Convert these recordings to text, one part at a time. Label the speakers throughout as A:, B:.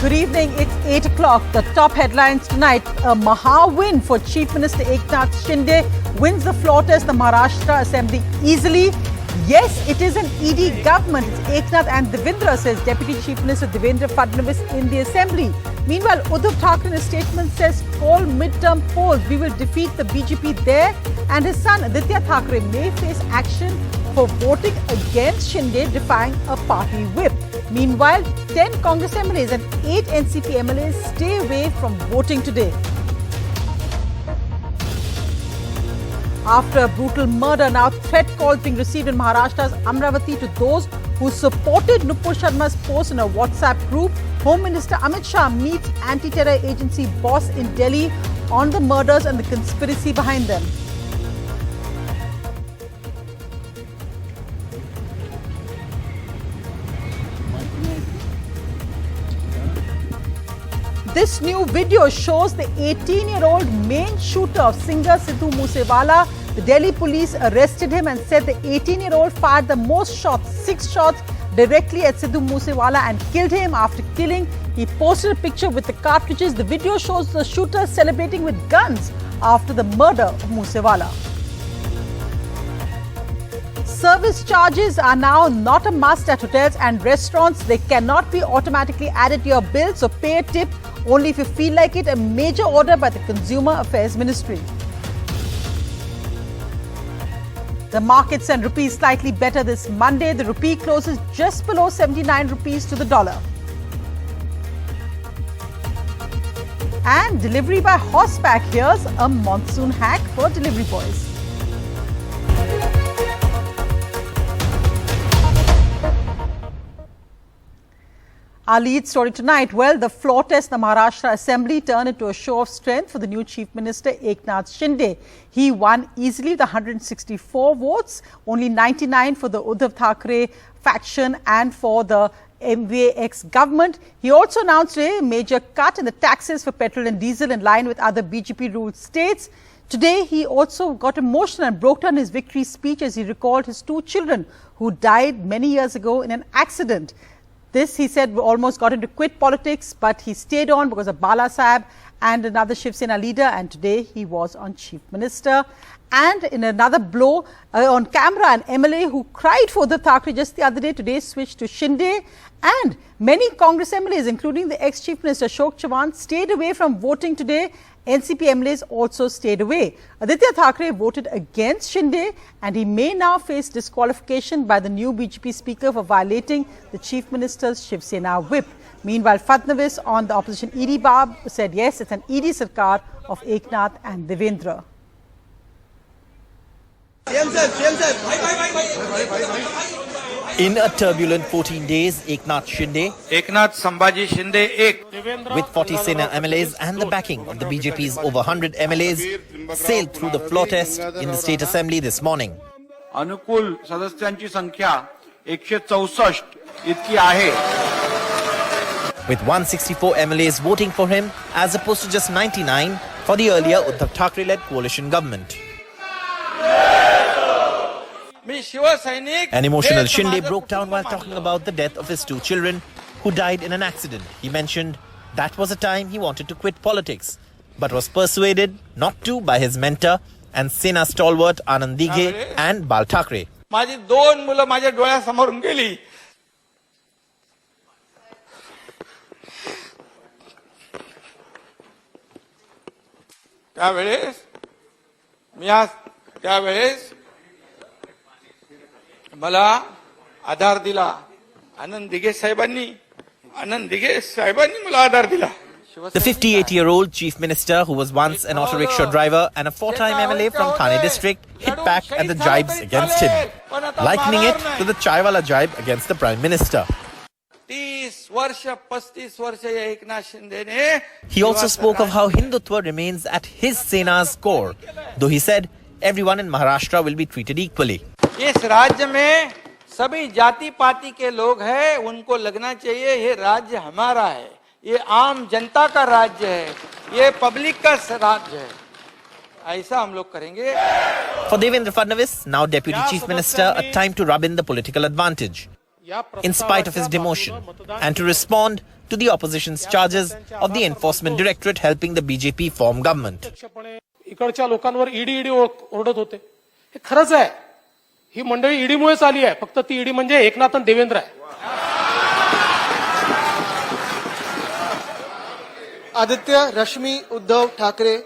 A: Good evening. It's 8 o'clock. The top headlines tonight. A Maha win for Chief Minister Eknath Shinde. Wins the floor test, the Maharashtra Assembly easily. Yes, it is an ED government. It's Eknath and Devendra, says Deputy Chief Minister Devendra Fadnavis in the Assembly. Meanwhile, Uddhav Thackeray in a statement says, call midterm polls. We will defeat the BJP there. And his son Uddhav Thackeray may face action for voting against Shinde, defying a party whip. Meanwhile, 10 Congress MLAs and 8 NCP MLAs stay away from voting today. After a brutal murder, now threat calls being received in Maharashtra's Amravati to those who supported Nupur Sharma's post in a WhatsApp group. Home Minister Amit Shah meets anti-terror agency boss in Delhi on the murders and the conspiracy behind them. This new video shows the 18-year-old main shooter of singer Sidhu Moose Wala. The Delhi police arrested him and said the 18-year-old fired the most shots, 6 shots, directly at Sidhu Moose Wala and killed him. After killing, he posted a picture with the cartridges. The video shows the shooter celebrating with guns after the murder of Moose Wala. Service charges are now not a must at hotels and restaurants. They cannot be automatically added to your bill, so pay a tip only if you feel like it. A major order by the Consumer Affairs Ministry. The markets and rupee slightly better this Monday. The rupee closes just below 79 rupees to the dollar. And delivery by horseback. Here's a monsoon hack for delivery boys. Our lead story tonight, well, the floor test in the Maharashtra Assembly turned into a show of strength for the new Chief Minister Eknath Shinde. He won easily with 164 votes, only 99 for the Uddhav Thackeray faction and for the MVAX government. He also announced a major cut in the taxes for petrol and diesel in line with other BJP-ruled states. Today, he also got emotional and broke down his victory speech as he recalled his 2 children who died many years ago in an accident. This, he said, almost got him to quit politics, but he stayed on because of Bala Sahib and another Shiv Sena leader, and today he was on Chief Minister. And in another blow, on camera, an MLA who cried for Uddhav Thackeray just the other day, today switched to Shinde. And many Congress MLAs, including the ex-Chief Minister Ashok Chavan, stayed away from voting today. NCP MLAs also stayed away. Uddhav Thackeray voted against Shinde and he may now face disqualification by the new BJP Speaker for violating the Chief Minister's Shiv Sena whip. Meanwhile, Fadnavis on the opposition ED Bab said yes, it's an ED Sarkar of Eknath and Devendra.
B: In a turbulent 14 days, Eknath Shinde, with 40 Sena MLAs and the backing of the BJP's over 100 MLAs, sailed through the floor test in the State Assembly this morning.
C: अनुकूल सदस्यांची संख्या 164 इतकी आहे.
B: With 164 MLAs voting for him as opposed to just 99 for the earlier Uddhav Thackeray-led coalition government. An emotional Shinde broke down while talking about the death of his 2 children who died in an accident. He mentioned that was a time he wanted to quit politics, but was persuaded not to by his mentor and Sena stalwart Anand Dighe and Bal Thackeray.
C: माझी 2 मुलं माझ्या डोळ्यासमोरून गेली. त्यावेळेस मला आधार दिला आनंद दिघे साहेबांनी मला आधार दिला.
B: The 58-year-old Chief Minister, who was once an auto rickshaw driver and a 4-time MLA from Thane district, hit back at the jibes against him, likening it to the Chaiwala jibe against the Prime Minister. He also spoke of how Hindutva remains at his Sena's core, though he said everyone in Maharashtra will be treated equally.
C: इस राज्य में सभी जाति पाति के लोग हैं, उनको लगना चाहिए ये राज्य हमारा है, ये आम जनता का राज्य है, ये पब्लिक का राज्य है. ऐसा हम लोग करेंगे.
B: For Devendra Fadnavis, now Deputy Chief Minister, a time to rub in the political advantage. in spite of his demotion, and to respond to the opposition's charges of the Enforcement Directorate helping the BJP form government.
D: इकडच्या लोकांवर ED ओरडत होते. हे खरंच आहे. ही मंडळी ईडीमुळेच आली आहे. फक्त ती ईडी म्हणजे एकनाथ आणि देवेंद्र आहे.
E: Aditya, Rashmi, Uddhav Thackeray.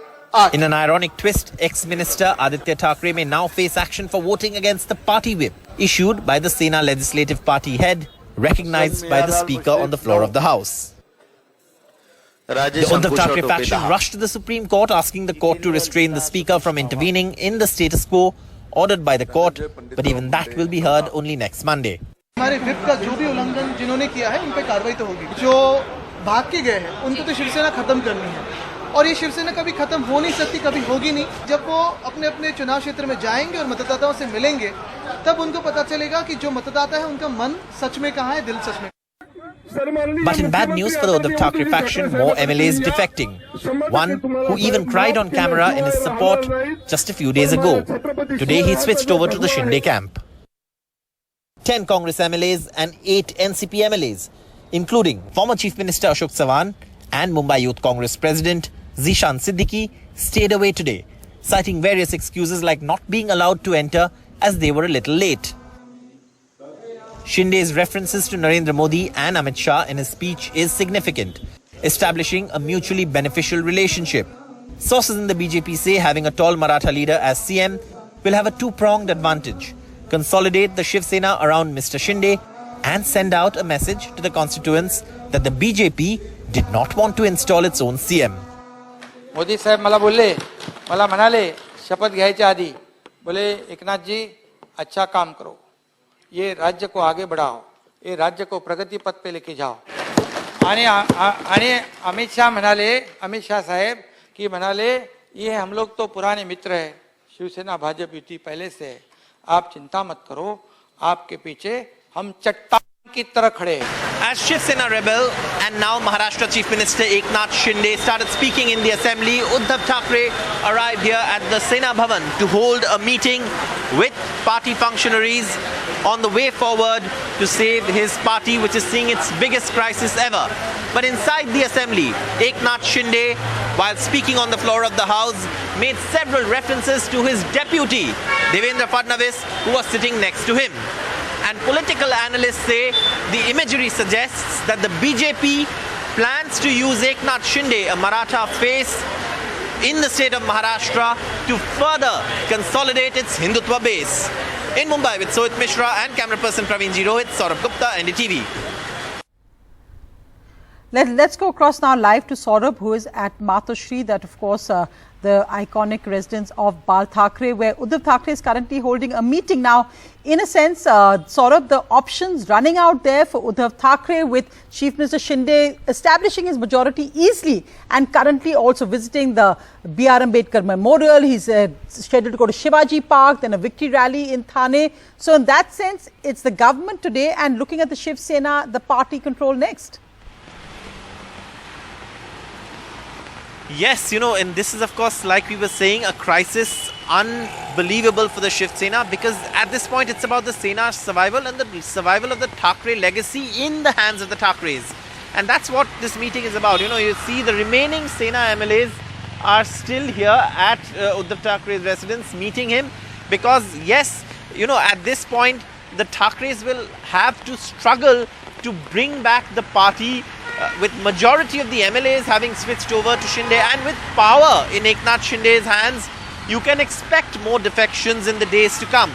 B: In an ironic twist, ex-minister Aditya Thackeray may now face action for voting against the party whip issued by the Sena Legislative Party head, recognized by the speaker on the floor of the House. The Uddhav Thackeray faction rushed to the Supreme Court, asking the court to restrain the speaker from intervening in the status quo ordered by the court, but even that will be heard only next Monday.
E: हमारे whip का जो भी उल्लंघन जिन्होंने किया है उन पे कार्रवाई तो होगी. जो भाग के गए हैं उनको तो शिवसेना खत्म करनी है, और ये शिवसेना कभी खत्म हो नहीं सकती, कभी होगी नहीं. जब वो अपने अपने चुनाव क्षेत्र में जाएंगे और मतदाताओं से मिलेंगे, तब उनको पता चलेगा कि जो मतदाता है उनका मन सच में कहाँ है, दिल सच में.
B: But in bad news for the Uddhav Thackeray faction, more MLAs defecting. One who even cried on camera in his support just a few days ago. Today he switched over to the Shinde camp. 10 Congress MLAs and 8 NCP MLAs, including former Chief Minister Ashok Sawan and Mumbai Youth Congress President Zishan Siddiqui, stayed away today, citing various excuses like not being allowed to enter as they were a little late. Shinde's references to Narendra Modi and Amit Shah in his speech is significant, establishing a mutually beneficial relationship. Sources in the BJP say having a tall Maratha leader as CM will have a two-pronged advantage: consolidate the Shiv Sena around Mr. Shinde and send out a message to the constituents that the BJP did not want to install its own CM.
C: Modi साहेब मला म्हणाले शपथ घ्यायच्या आधी, बोले एकनाथ जी अच्छा काम करो, ये राज्य को आगे बढ़ाओ, ये राज्य को प्रगति पथ पे लेके जाओ. आणि अमित शाह साहेब की म्हणाले ये हम लोग तो पुराने मित्र है, शिवसेना भाजपा युति पहले से है, आप चिंता मत करो, आपके पीछे हम चट्टान की तरह खड़े हैं.
B: As Shiv Sena rebel and now Maharashtra Chief Minister Eknath Shinde started speaking in the assembly, Uddhav Thackeray arrived here at the Sena Bhavan to hold a meeting with party functionaries on the way forward to save his party, which is seeing its biggest crisis ever. But inside the assembly, Eknath Shinde, while speaking on the floor of the House, made several references to his deputy, Devendra Fadnavis, who was sitting next to him. And political analysts say the imagery suggests that the BJP plans to use Eknath Shinde, a Maratha face in the state of Maharashtra, to further consolidate its Hindutva base. In Mumbai with Sohit Mishra and camera person Praveen Rohit, Saurabh Gupta, NDTV.
A: Let's go across now live to Saurabh, who is at Matoshri, that of course the iconic residence of Bal Thackeray, where Uddhav Thackeray is currently holding a meeting. Now, in a sense, Saurabh, the options running out there for Uddhav Thackeray, with Chief Minister Shinde establishing his majority easily and currently also visiting the B.R. Ambedkar Memorial. He's scheduled to go to Shivaji Park, then a victory rally in Thane. So in that sense, it's the government today and looking at the Shiv Sena, the party control next.
B: Yes, and this is of course, like we were saying, a crisis unbelievable for the Shiv Sena, because at this point it's about the Sena's survival and the survival of the Thackeray legacy in the hands of the Thackerays. And that's what this meeting is about. You see the remaining Sena MLAs are still here at Uddhav Thackeray's residence meeting him, because yes, at this point the Thackerays will have to struggle to bring back the party with majority of the MLAs having switched over to Shinde, and with power in Eknath Shinde's hands, you can expect more defections in the days to come,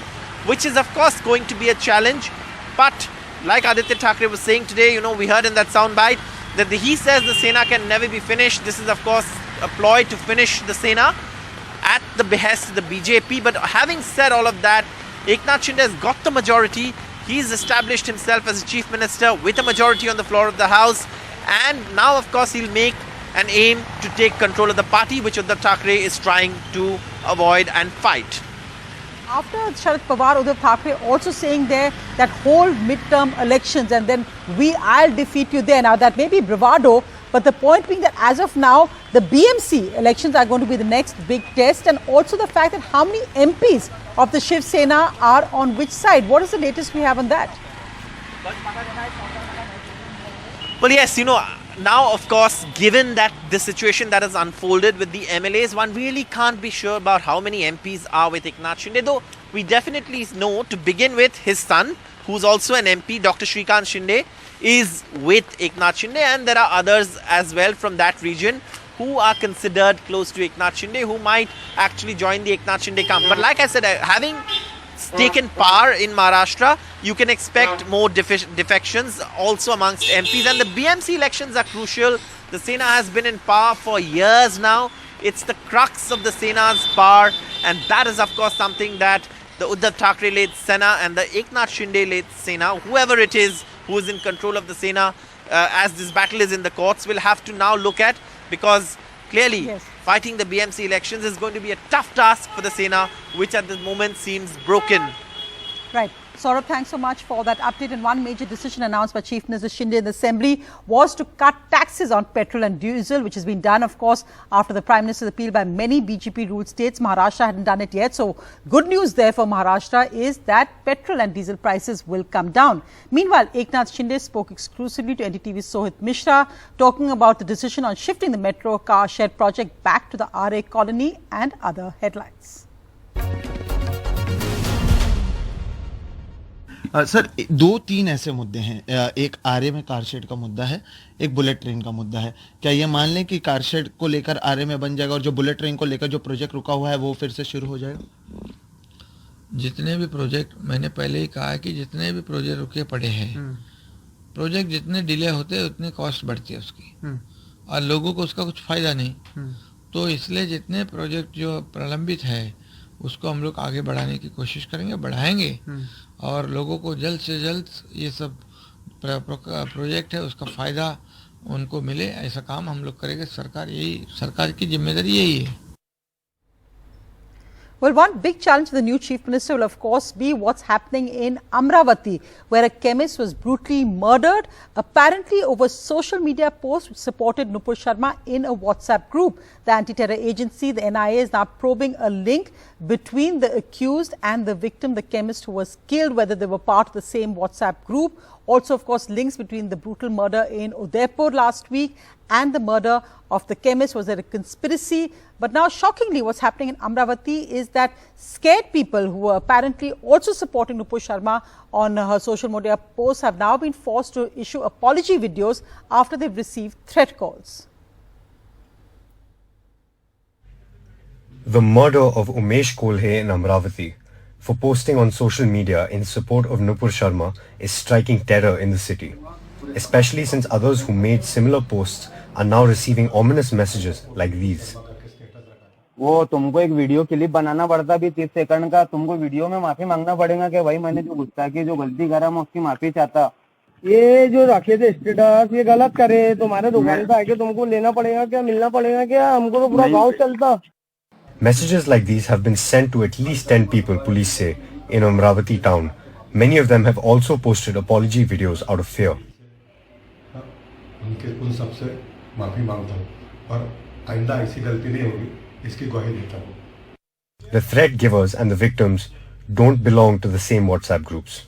B: which is of course going to be a challenge. But like Aditya Thackeray was saying today, we heard in that soundbite that he says the Sena can never be finished. This is of course a ploy to finish the Sena at the behest of the BJP. But having said all of that, Eknath Shinde has got the majority. He's established himself as a chief minister with a majority on the floor of the House. And now, of course, he'll make an aim to take control of the party, which Uddhav Thackeray is trying to avoid and fight.
A: After Sharad Pawar, Uddhav Thackeray also saying there that hold midterm elections and then I'll defeat you there. Now, that may be bravado, but the point being that as of now, the BMC elections are going to be the next big test, and also the fact that how many MPs of the Shiv Sena are on which side. What is the latest we have on that?
B: Well, yes, now, of course, given that the situation that has unfolded with the MLAs, one really can't be sure about how many MPs are with Eknath Shinde, though we definitely know, to begin with, his son, who's also an MP, Dr. Shrikant Shinde, is with Eknath Shinde, and there are others as well from that region who are considered close to Eknath Shinde, who might actually join the Eknath Shinde camp. But like I said, having taken power in Maharashtra, you can expect more defections also amongst MPs, and the BMC elections are crucial. The Sena has been in power for years now. It's the crux of the Sena's power, and that is of course something that the Uddhav Thackeray led Sena and the Eknath Shinde led Sena, whoever it is who is in control of the Sena as this battle is in the courts, will have to now look at, because clearly fighting the BMC elections is going to be a tough task for the Sena, which at the moment seems broken.
A: Right. Saurabh, thanks so much for that update. And one major decision announced by Chief Minister Shinde in the Assembly was to cut taxes on petrol and diesel, which has been done, of course, after the Prime Minister's appeal by many BJP-ruled states. Maharashtra hadn't done it yet. So good news there for Maharashtra is that petrol and diesel prices will come down. Meanwhile, Eknath Shinde spoke exclusively to NDTV's Sohit Mishra, talking about the decision on shifting the metro car shed project back to the RA colony and other headlines.
F: Sir 2-3 ऐसे मुद्दे हैं, एक RA में car shed का मुद्दा है, एक bullet train का मुद्दा है। क्या ये मान लें कि कारशेड को लेकर आरए में बन जाएगा और जो बुलेट ट्रेन को लेकर जो प्रोजेक्ट रुका हुआ है वो फिर से शुरू हो जाएगा?
G: जितने भी प्रोजेक्ट, मैंने पहले ही कहा है कि जितने भी प्रोजेक्ट रुके पड़े हैं, प्रोजेक्ट जितने डिले होते हैं उतनी कॉस्ट बढ़ती है उसकी, और लोगों को उसका कुछ फ़ायदा नहीं। तो इसलिए जितने प्रोजेक्ट जो प्रलंबित है उसको हम लोग आगे बढ़ाने की कोशिश करेंगे, बढ़ाएंगे, और लोगों को जल्द से जल्द ये सब प्रोजेक्ट है उसका फ़ायदा उनको मिले, ऐसा काम हम लोग करेंगे। सरकार की जिम्मेदारी यही है।
A: Well, one big challenge for the new Chief Minister will, of course, be what's happening in Amravati, where a chemist was brutally murdered, apparently over social media posts which supported Nupur Sharma in a WhatsApp group. The anti-terror agency, the NIA, is now probing a link between the accused and the victim, the chemist who was killed, whether they were part of the same WhatsApp group. Also, of course, links between the brutal murder in Udaipur last week and the murder of the chemist. Was there a conspiracy? But now, shockingly, what's happening in Amravati is that scared people who were apparently also supporting Nupur Sharma on her social media posts have now been forced to issue apology videos after they've received threat calls.
H: The murder of Umesh Kolhe in Amravati for posting on social media in support of Nupur Sharma is striking terror in the city, especially since others who made similar posts are now receiving ominous messages like these.
I: वो तुमको एक video clip बनाना पड़ता भी 30 second का, तुमको video में माफी मांगना पड़ेगा कि भाई मैंने जो गुस्सा की, जो गलती करा मैं उसकी माफी चाहता। ये जो रखे थे स्टेटस ये गलत करे, तुम्हारे दुकान पे आके तुमको लेना पड़ेगा क्या, मिलना पड़ेगा क्या, हमको तो पूरा गाँव चलता।
H: Messages like these have been sent to at least 10 people, police say, in Amravati town. Many of them have also posted apology videos out of fear.
J: उन सबसे माफी मांगता हूँ और आइंदा ऐसी गलती नहीं होगी, इसकी गवाही देता हूँ।
H: The threat givers and the victims don't belong to the same WhatsApp groups.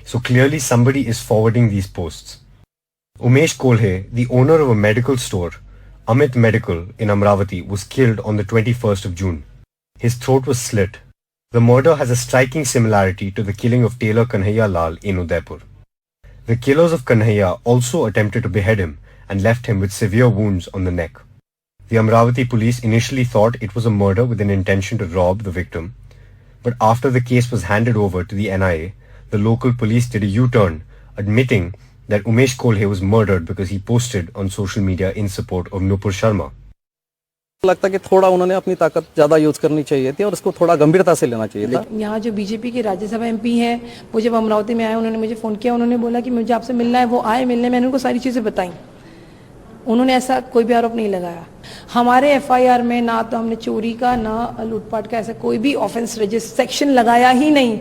H: So clearly somebody is forwarding these posts. Umesh Kolhe, the owner of a medical store, Amit Medical in Amravati, was killed on the 21st of June. His throat was slit. The murder has a striking similarity to the killing of tailor Kanhaiya Lal in Udaipur. The killers of Kanhaiya also attempted to behead him and left him with severe wounds on the neck. The Amravati police initially thought it was a murder with an intention to rob the victim, but after the case was handed over to the NIA, the local police did a U-turn, admitting that Umesh Kolhe was murdered because he posted on social media in support of Nupur Sharma.
K: लगता है कि थोड़ा उन्होंने अपनी ताकत ज्यादा use करनी चाहिए थी और इसको थोड़ा गंभीरता से लेना चाहिए था।
L: यहाँ जो बीजेपी के राज्यसभा एमपी हैं, वो जब अमरावती में आए उन्होंने मुझे फोन किया, उन्होंने बोला कि मुझे आपसे मिलना है, वो आए मिलने, मैंने उनको सारी चीजें बताई। उन्होंने ऐसा कोई भी आरोप नहीं लगाया। हमारे एफआईआर में ना तो हमने चोरी का ना लूटपाट का ऐसा कोई भी ऑफेंस रजिस्टर सेक्शन लगाया ही नहीं।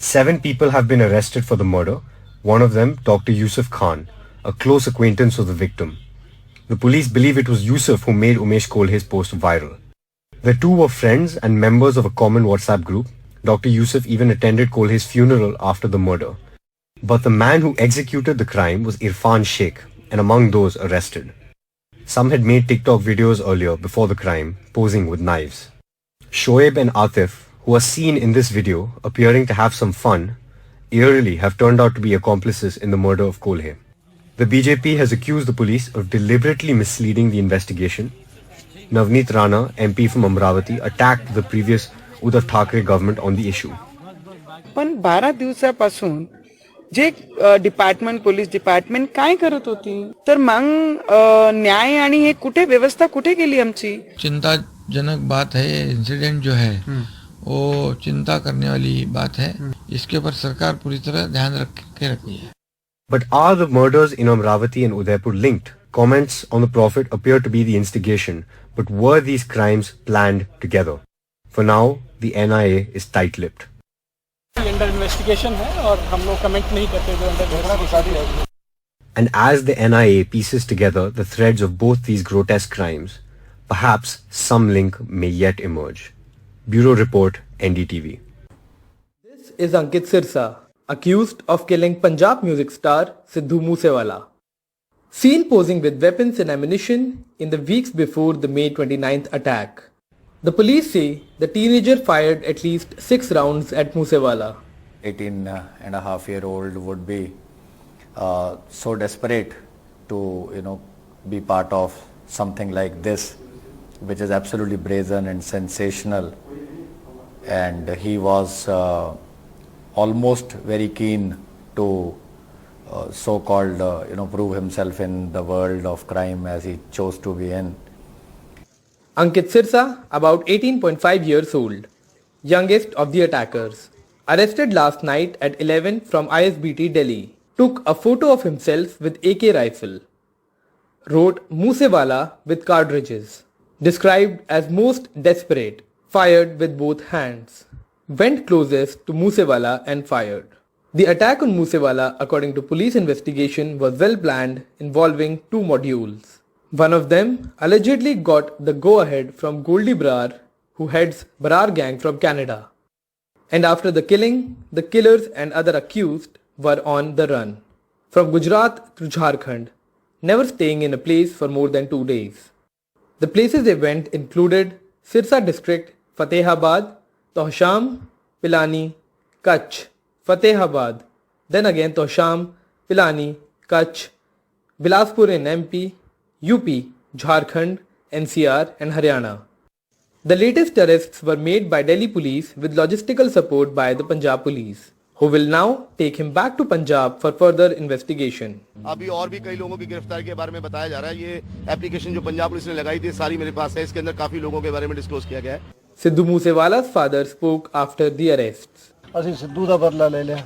H: 7 people have been arrested for the murder. One of them, Dr. Yusuf Khan, a close acquaintance of the victim. The police believe it was Yusuf who made Umesh Kolhe's post viral. The two were friends and members of a common WhatsApp group. Dr. Yusuf even attended Kolhe's funeral after the murder. But the man who executed the crime was Irfan Sheikh, and among those arrested. Some had made TikTok videos earlier before the crime, posing with knives. Shoaib and Atif, who are seen in this video appearing to have some fun, eerily have turned out to be accomplices in the murder of Kolhe. The BJP has accused the police of deliberately misleading the investigation. Navneet Rana, MP from Amravati, attacked the previous Uddhav Thackeray government on the issue.
M: पण 12 दिवसापासून जे department police department काय करत होती तर मग न्याय आणि हे कुठे व्यवस्था कुठे गेली आमची.
G: चिंताजनक बात है. इंसिडेंट जो है वो चिंता करने वाली बात है. इसके ऊपर सरकार पूरी तरह ध्यान रख रही है.
H: But are the murders in Amravati and Udaipur linked? Comments on the Prophet appear to be the instigation, but were these crimes planned together? For now, the NIA is tight-lipped.
D: Under investigation है और हम लोग comment नहीं करते जो under.
H: And as the NIA pieces together the threads of both these grotesque crimes, perhaps some link may yet emerge. Bureau Report, NDTV.
N: This is Ankit Sirsa, accused of killing Punjab music star Sidhu Moose Wala. Seen posing with weapons and ammunition in the weeks before the May 29th attack. The police say the teenager fired at least 6 rounds at Moose Wala.
O: 18-and-a-half-year-old would be so desperate to be part of something like this, which is absolutely brazen and sensational, and he was almost very keen to so-called prove himself in the world of crime as he chose to be in.
N: Ankit Sirsa, about 18.5 years old, youngest of the attackers, arrested last night at 11 from ISBT Delhi, took a photo of himself with AK rifle, wrote Moose Wala with cartridges, described as most desperate, fired with both hands, went closest to Moose Wala and fired. The attack on Moose Wala, according to police investigation, was well planned, involving 2 modules. One of them allegedly got the go-ahead from Goldie Brar, who heads Brar gang from Canada. And after the killing, the killers and other accused were on the run, from Gujarat to Jharkhand, never staying in a place for more than 2 days. The places they went included Sirsa district, Fatehabad, Tohsham, Pilani, Kutch, Fatehabad, then again Tohsham, Pilani, Kutch, Bilaspur in MP, UP, Jharkhand, NCR and Haryana. The latest arrests were made by Delhi police with logistical support by the Punjab police, who will now take him back to Punjab for further investigation.
P: अभी और भी कई लोगों की गिरफ्तारी के बारे में बताया जा रहा है. ये एप्लीकेशन जो पंजाब पुलिस ने लगाई थी सारी मेरे पास है. इसके अंदर काफी लोगों के बारे में डिस्क्लोज किया गया है.
N: Sidhu Moose Wala's father spoke after the arrests.
Q: ਅਸੀਂ ਸਿੱਧੂ ਦਾ ਬਦਲਾ ਲੈ ਲਿਆ.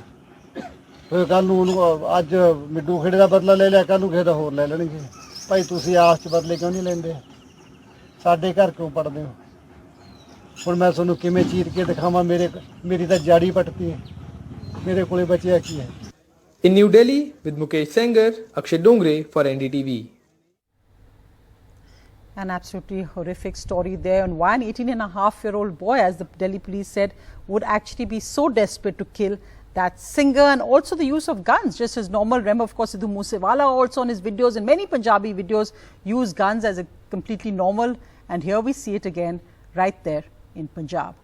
Q: ਫਿਰ ਕੱਲ ਨੂੰ ਉਹਨੂੰ ਅੱਜ ਮਿੱਡੂ ਖੇੜੇ ਦਾ ਬਦਲਾ ਲੈ ਲਿਆ, ਕੱਲ ਨੂੰ ਕਿਸੇ ਦਾ ਹੋਰ ਲੈ ਲੈਣਗੇ. ਭਾਈ ਤੁਸੀਂ ਆਸ ਚ ਬਦਲੇ ਕਿਉਂ ਨਹੀਂ ਲੈਂਦੇ? ਸਾਡੇ ਘਰ ਕਿਉਂ ਪੜਦੇ ਹੋ? ਹੁਣ ਮੈਂ ਤੁਹਾਨੂੰ ਕਿਵੇਂ ਚੀਰ ਕੇ ਦਿਖਾਵਾਂ? ਮੇਰੀ ਤਾਂ ਜਾੜੀ ਪਟਤੀ ਹੈ. ਮੇਰੇ ਕੋਲੇ ਬਚਿਆ ਕੀ ਹੈ?
N: In New Delhi with Mukesh Sengar, Akshay Dongre for NDTV.
A: An absolutely horrific story there on why an 18-and-a-half-year-old boy, as the Delhi police said, would actually be so desperate to kill that singer, and also the use of guns, just as normal. Remember, of course, Sidhu Moose Wala also on his videos and many Punjabi videos use guns as a completely normal, and here we see it again right there in Punjab.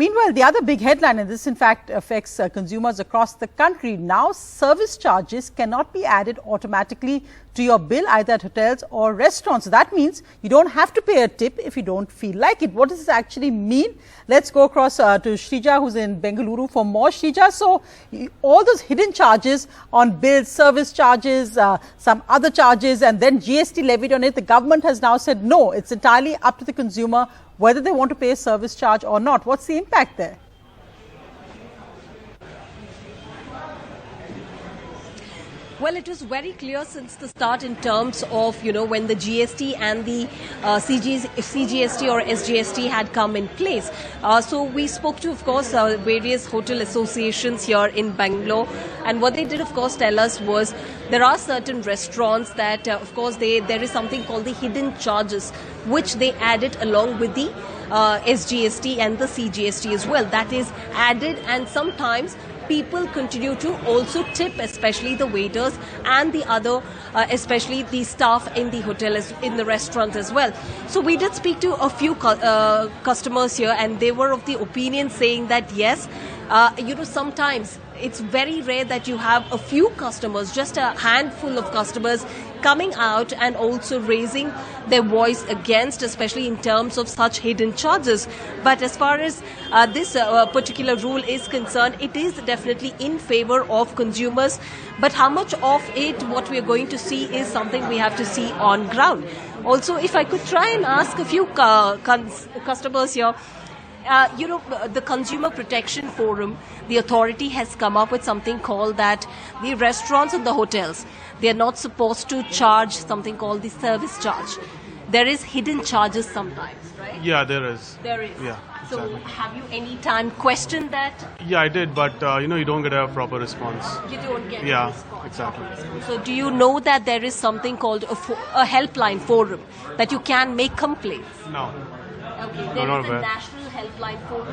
A: Meanwhile, the other big headline, and this in fact affects consumers across the country, now service charges cannot be added automatically to your bill either at hotels or restaurants. So that means you don't have to pay a tip if you don't feel like it. What does this actually mean? Let's go across to Shrija, who's in Bengaluru for more. Shrija, so all those hidden charges on bills, service charges, some other charges, and then GST levied on it, the government has now said no, it's entirely up to the consumer whether they want to pay a service charge or not. What's the impact there?
R: Well, it was very clear since the start in terms of, when the GST and the CGST or SGST had come in place. So we spoke to, of course, various hotel associations here in Bangalore. And what they did, of course, tell us was there are certain restaurants that, of course, there is something called the hidden charges, which they added along with the SGST and the CGST as well. That is added, and sometimes people continue to also tip, especially the waiters and the other, especially the staff in the hotel, in the restaurant as well. So we did speak to a few customers here, and they were of the opinion saying that yes, sometimes it's very rare that you have a few customers, just a handful of customers coming out and also raising their voice against, especially in terms of such hidden charges. But as far as this particular rule is concerned, it is definitely in favor of consumers. But how much of it, what we are going to see, is something we have to see on ground. Also, if I could try and ask a few customers here, the Consumer Protection Forum, the authority has come up with something called that the restaurants and the hotels, they are not supposed to charge something called the service charge. There is hidden charges sometimes, right?
S: Yeah, there is.
R: There is.
S: Yeah.
R: So
S: Exactly.
R: have you any time questioned that?
S: Yeah, I did, but you don't get a proper response.
R: You don't get
S: Yeah,
R: a response.
S: exactly.
R: So do you know that there is something called a helpline forum that you can make complaints?
S: No.
R: Okay,
S: No,
R: there
S: not
R: is a
S: aware.
R: national helpline forum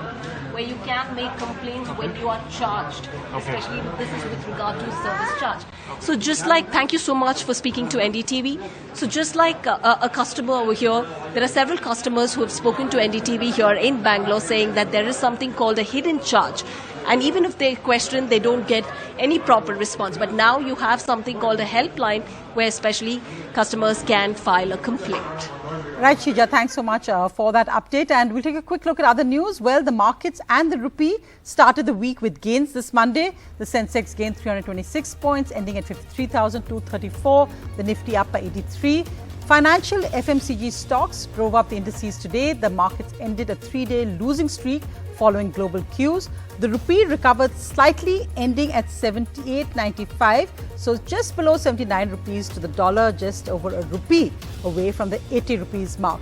R: where you can make complaints when you are charged, especially this is with regard to service charge. So just like, thank you so much for speaking to NDTV. So just like a customer over here, there are several customers who have spoken to NDTV here in Bangalore saying that there is something called a hidden charge. And even if they question, they don't get any proper response. But now you have something called a helpline where especially customers can file a complaint.
A: Right, Shija, thanks so much for that update. And we'll take a quick look at other news. Well, the markets and the rupee started the week with gains this Monday. The Sensex gained 326 points, ending at 53,234. The Nifty up by 83. Financial FMCG stocks drove up the indices today. The markets ended a 3-day losing streak following global cues. The rupee recovered slightly, ending at 78.95, so just below 79 rupees to the dollar, just over a rupee away from the 80 rupees mark.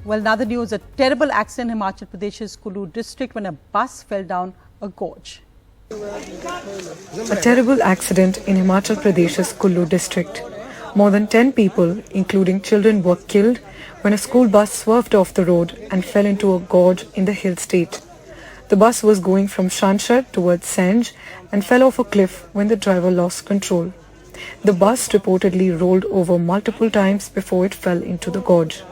A: Well, another news, a terrible accident in Himachal Pradesh's Kullu district when a bus fell down a gorge.
T: A terrible accident in Himachal Pradesh's Kullu district. More than 10 people, including children, were killed when a school bus swerved off the road and fell into a gorge in the hill state. The bus was going from Shanshar towards Sanj and fell off a cliff when the driver lost control. The bus reportedly rolled over multiple times before it fell into the gorge.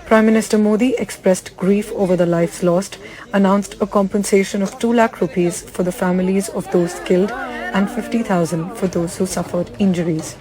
T: Prime Minister Modi expressed grief over the lives lost, announced a compensation of 2 lakh rupees for the families of those killed and 50,000 for those who suffered injuries.